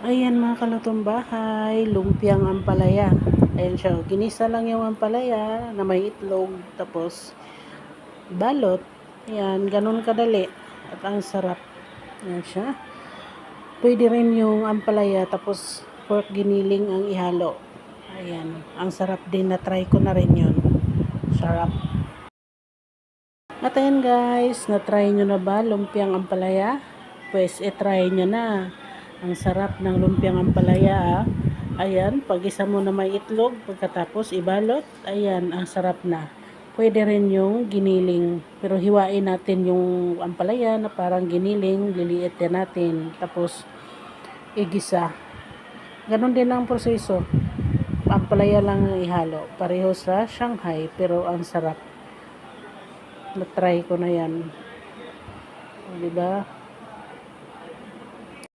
Ayan mga kalutong bahay, lumpiang ampalaya. Ayan siya, ginisa lang yung ampalaya na may itlog, tapos balot. Ayan, ganun kadali. At ang sarap. Ayan siya. Pwede rin yung ampalaya, tapos pork giniling ang ihalo. Ayan, ang sarap din, na-try ko na rin yun. Sarap. At ayan guys, na-try nyo na ba lumpiang ampalaya? Pues, try nyo na. Ang sarap ng lumpiang ampalaya. Ayan, pag-isa mo na may itlog, pagkatapos ibalot, ayan, ang sarap na. Pwede rin yung giniling, pero hiwain natin yung ampalaya na parang giniling, liliit yan natin, tapos igisa. Ganon din ang proseso. Ampalaya lang ang ihalo. Pareho sa Shanghai, pero ang sarap. Na-try ko na yan. Diba?